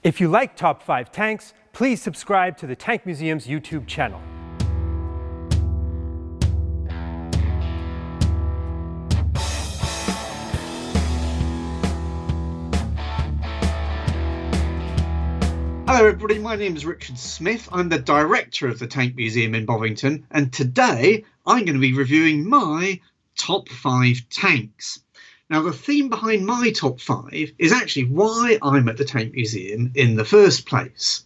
If you like Top 5 Tanks, please subscribe to the Tank Museum's YouTube channel. Hello everybody, my name is Richard Smith. I'm the director of the Tank Museum in Bovington, and today I'm going to be reviewing my top 5 tanks. Now, the theme behind my top 5 is actually why I'm at the Tank Museum in the first place.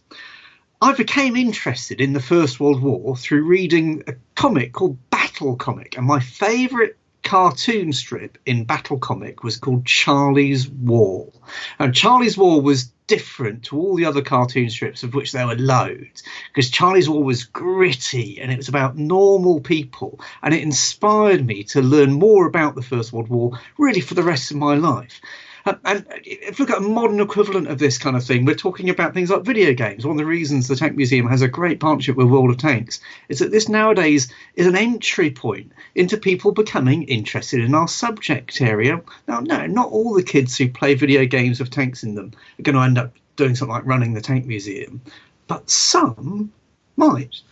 I became interested in the First World War through reading a comic called Battle Comic, and my favourite cartoon strip in Battle Comic was called Charlie's War. And Charlie's War was different to all the other cartoon strips, of which there were loads, because Charlie's War was gritty and it was about normal people, and it inspired me to learn more about the First World War really for the rest of my life. And if you look at a modern equivalent of this kind of thing, we're talking about things like video games. One of the reasons the Tank Museum has a great partnership with World of Tanks is that this nowadays is an entry point into people becoming interested in our subject area. Now, no, not all the kids who play video games with tanks in them are going to end up doing something like running the Tank Museum, but some might.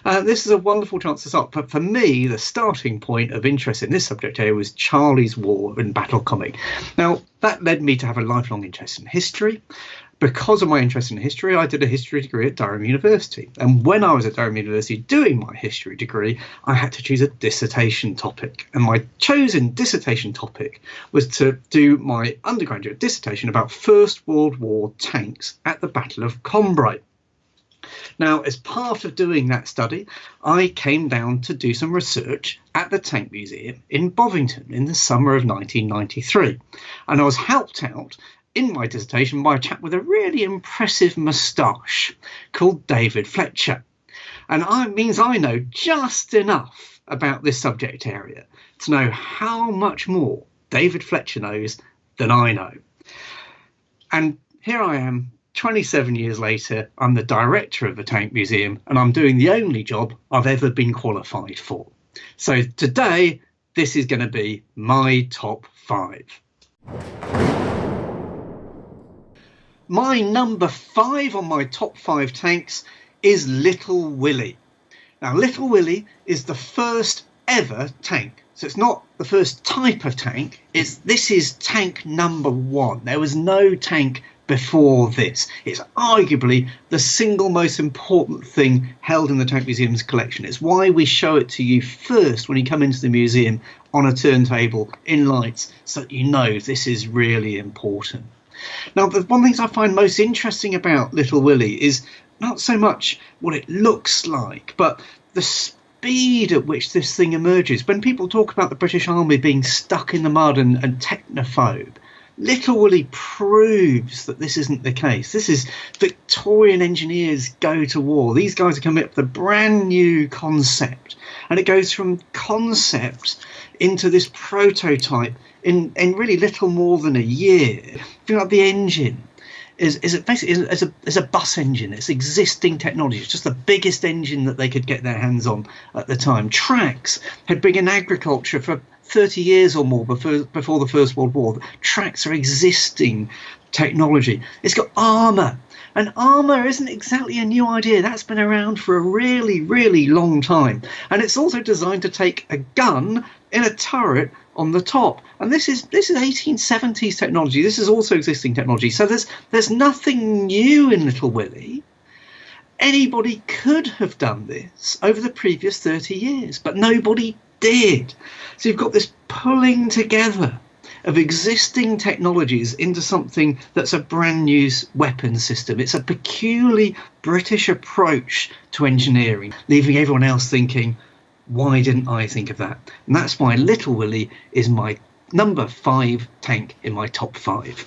This is a wonderful chance to start. But for me, the starting point of interest in this subject area was Charlie's War in Battle Comic. Now, that led me to have a lifelong interest in history. Because of my interest in history, I did a history degree at Durham University. And when I was at Durham University doing my history degree, I had to choose a dissertation topic. And my chosen dissertation topic was to do my undergraduate dissertation about First World War tanks at the Battle of Cambrai. Now, as part of doing that study, I came down to do some research at the Tank Museum in Bovington in the summer of 1993. And I was helped out in my dissertation by a chap with a really impressive moustache called David Fletcher. And it means I know just enough about this subject area to know how much more David Fletcher knows than I know. And here I am, 27 years later, I'm the director of the Tank Museum, and I'm doing the only job I've ever been qualified for. So today, this is going to be my top 5. My number 5 on my top 5 tanks is Little Willie. Now, Little Willie is the first ever tank. So it's not the first type of tank. This is tank number 1. There was no tank before this. It's arguably the single most important thing held in the Tank Museum's collection. It's why we show it to you first when you come into the museum on a turntable in lights, so that you know this is really important. Now, the one of the things I find most interesting about Little Willie is not so much what it looks like, but the speed at which this thing emerges. When people talk about the British Army being stuck in the mud and technophobe, Little Willie proves that this isn't the case. This is Victorian engineers go to war. These guys are coming up with a brand new concept, and it goes from concept into this prototype in really little more than a year. You know, the engine is basically a bus engine. It's existing technology. It's just the biggest engine that they could get their hands on at the time. Tracks had been in agriculture for 30 years or more before the First World War. Tracks are existing technology. It's got armour. And armour isn't exactly a new idea. That's been around for a really, really long time. And it's also designed to take a gun in a turret on the top. And this is 1870s technology. This is also existing technology. So there's nothing new in Little Willie. Anybody could have done this over the previous 30 years, but nobody did. So you've got this pulling together of existing technologies into something that's a brand new weapon system. It's a peculiarly British approach to engineering, leaving everyone else thinking, why didn't I think of that? And that's why Little Willie is my number 5 tank in my top 5.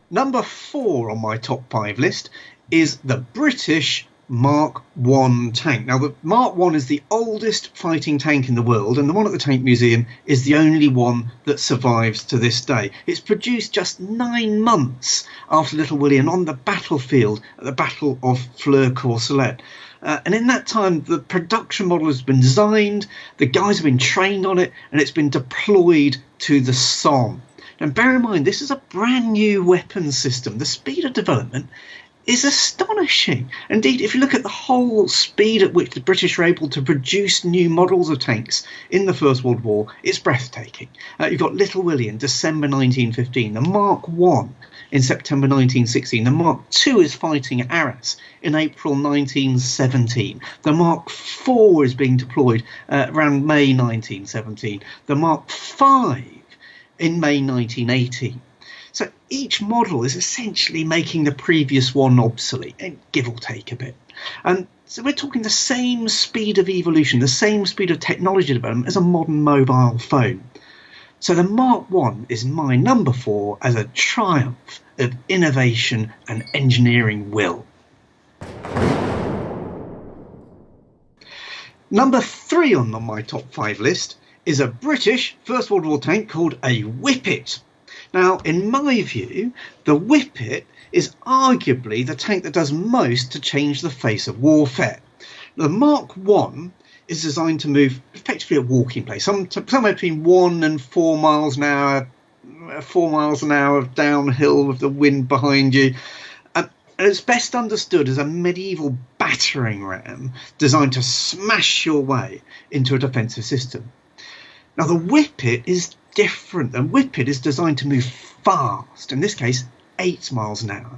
Number 4 on my top 5 list is the British Mark I tank. Now, the Mark I is the oldest fighting tank in the world, and the one at the Tank Museum is the only one that survives to this day. It's produced just 9 months after Little Willie and on the battlefield at the Battle of Flers-Courcelette. And in that time, the production model has been designed, the guys have been trained on it, and it's been deployed to the Somme. And bear in mind, this is a brand new weapons system. The speed of development is astonishing. Indeed, if you look at the whole speed at which the British are able to produce new models of tanks in the First World War, it's breathtaking. You've got Little Willie in December 1915, the Mark I in September 1916, the Mark II is fighting at Arras in April 1917, the Mark IV is being deployed around May 1917, the Mark V in May 1918. So each model is essentially making the previous one obsolete, and give or take a bit. And so we're talking the same speed of evolution, the same speed of technology development as a modern mobile phone. So the Mark I is my number 4 as a triumph of innovation and engineering will. Number 3 on my top 5 list is a British First World War tank called a Whippet. Now, in my view, the Whippet is arguably the tank that does most to change the face of warfare. The Mark I is designed to move effectively at walking pace, somewhere between 1 and 4 miles an hour, 4 miles an hour downhill with the wind behind you. And it's best understood as a medieval battering ram designed to smash your way into a defensive system. Now, the Whippet is different. The Whippet is designed to move fast, in this case 8 miles an hour.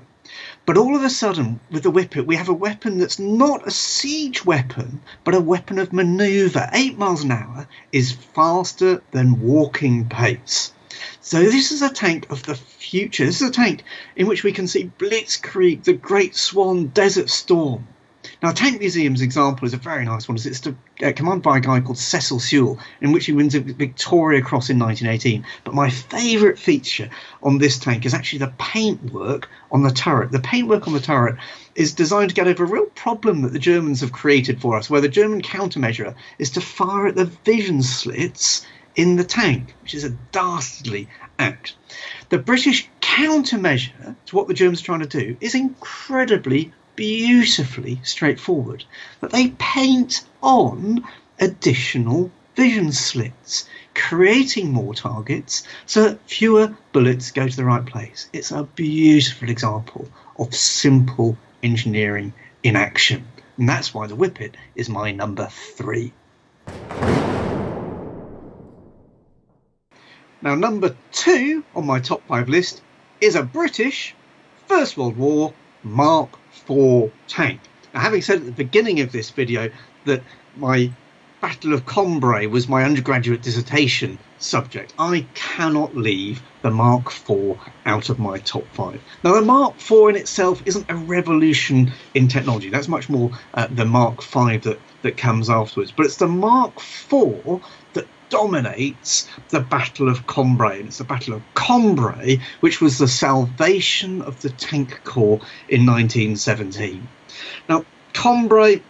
But all of a sudden, with the Whippet, we have a weapon that's not a siege weapon, but a weapon of manoeuvre. 8 miles an hour is faster than walking pace. So this is a tank of the future. This is a tank in which we can see Blitzkrieg, the Great Swan, Desert Storm. Now, Tank Museum's example is a very nice one. It's commanded by a guy called Cecil Sewell, in which he wins a Victoria Cross in 1918. But my favourite feature on this tank is actually the paintwork on the turret. The paintwork on the turret is designed to get over a real problem that the Germans have created for us, where the German countermeasure is to fire at the vision slits in the tank, which is a dastardly act. The British countermeasure to what the Germans are trying to do is incredibly beautifully straightforward, that they paint on additional vision slits, creating more targets so that fewer bullets go to the right place. It's a beautiful example of simple engineering in action, and that's why the Whippet is my number 3. Now, number 2 on my top 5 list is a British First World War Mark IV tank. Now, having said at the beginning of this video that my Battle of Cambrai was my undergraduate dissertation subject, I cannot leave the Mark IV out of my top 5. Now, the Mark IV in itself isn't a revolution in technology. That's much more the Mark V that comes afterwards. But it's the Mark IV that dominates the Battle of Cambrai. And it's the Battle of Cambrai which was the salvation of the Tank Corps in 1917. Now, Cambrai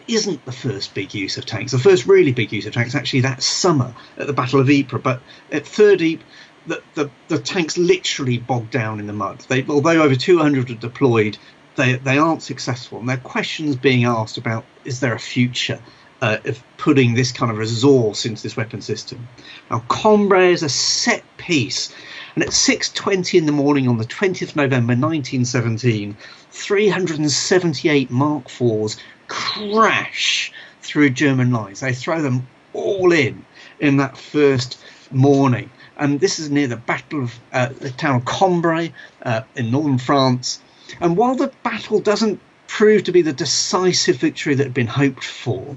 isn't the first big use of tanks. The first really big use of tanks actually that summer at the Battle of Ypres, but at Third Ypres the tanks literally bogged down in the mud. Although over 200 were deployed, they aren't successful, and there are questions being asked about, is there a future of putting this kind of resource into this weapon system. Now, Cambrai is a set piece, and at 6:20 in the morning on the 20th of November 1917, 378 Mark IVs crash through German lines. They throw them all in that first morning. And this is near the Battle of the town of Cambrai in northern France. And while the battle doesn't prove to be the decisive victory that had been hoped for,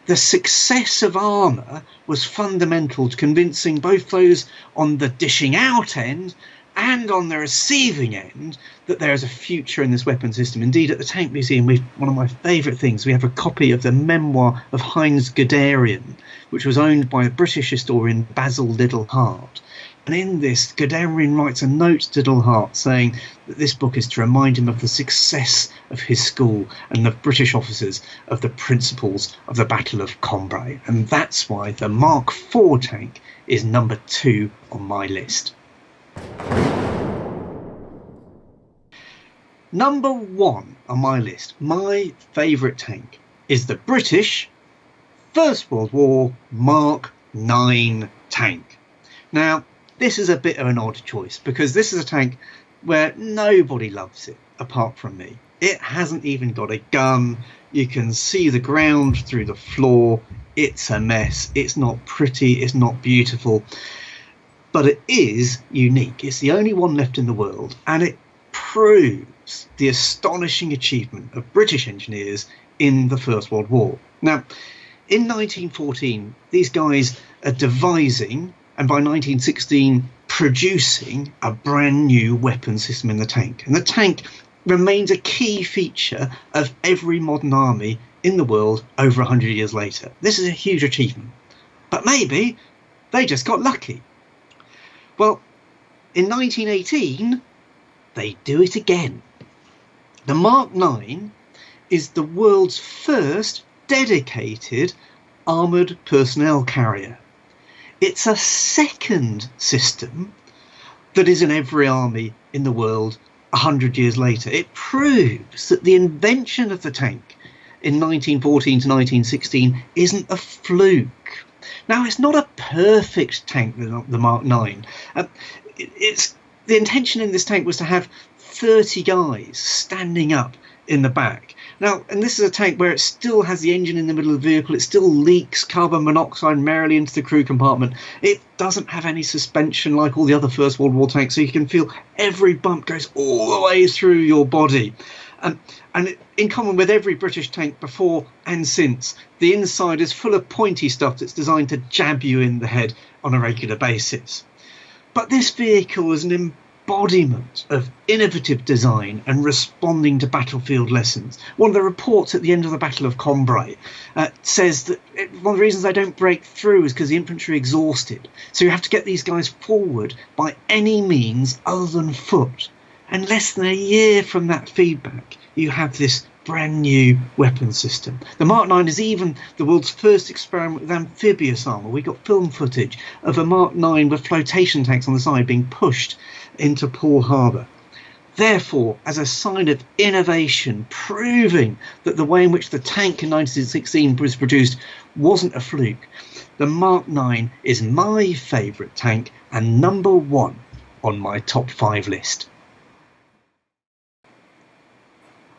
the success of armour was fundamental to convincing both those on the dishing out end and on the receiving end that there is a future in this weapon system. Indeed, at the Tank Museum, one of my favourite things, we have a copy of the memoir of Heinz Guderian, which was owned by a British historian, Basil Liddell-Hart. And in this, Guderian writes a note to Liddell-Hart saying that this book is to remind him of the success of his school and the British officers of the principles of the Battle of Cambrai. And that's why the Mark IV tank is number 2 on my list. Number 1 on my list, my favourite tank, is the British First World War Mark IX tank. Now, this is a bit of an odd choice because this is a tank where nobody loves it apart from me. It hasn't even got a gun. You can see the ground through the floor. It's a mess. It's not pretty. It's not beautiful. But it is unique. It's the only one left in the world, and it proves the astonishing achievement of British engineers in the First World War. Now, in 1914, these guys are devising, and by 1916, producing a brand new weapon system in the tank. And the tank remains a key feature of every modern army in the world over 100 years later. This is a huge achievement. But maybe they just got lucky. Well, in 1918, they do it again. The Mark IX is the world's first dedicated armoured personnel carrier. It's a second system that is in every army in the world 100 years later. It proves that the invention of the tank in 1914 to 1916 isn't a fluke. Now, it's not a perfect tank, the Mark IX. The intention in this tank was to have 30 guys standing up in the back. Now, and this is a tank where it still has the engine in the middle of the vehicle. It still leaks carbon monoxide merrily into the crew compartment. It doesn't have any suspension like all the other First World War tanks, so you can feel every bump goes all the way through your body. In common with every British tank before and since, the inside is full of pointy stuff that's designed to jab you in the head on a regular basis. But this vehicle is an embodiment of innovative design and responding to battlefield lessons. One of the reports at the end of the Battle of Cambrai says that one of the reasons they don't break through is because the infantry are exhausted. So you have to get these guys forward by any means other than foot. And less than a year from that feedback, you have this brand new weapon system. The Mark IX is even the world's first experiment with amphibious armour. We got film footage of a Mark IX with flotation tanks on the side being pushed into Pearl Harbor. Therefore, as a sign of innovation, proving that the way in which the tank in 1916 was produced wasn't a fluke, the Mark IX is my favourite tank and number one on my top 5 list.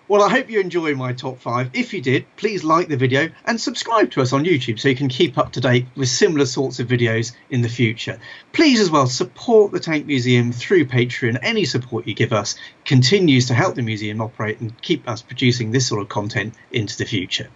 Well, I hope you enjoyed my top 5. If you did, please like the video and subscribe to us on YouTube so you can keep up to date with similar sorts of videos in the future. Please as well support the Tank Museum through Patreon. Any support you give us continues to help the museum operate and keep us producing this sort of content into the future.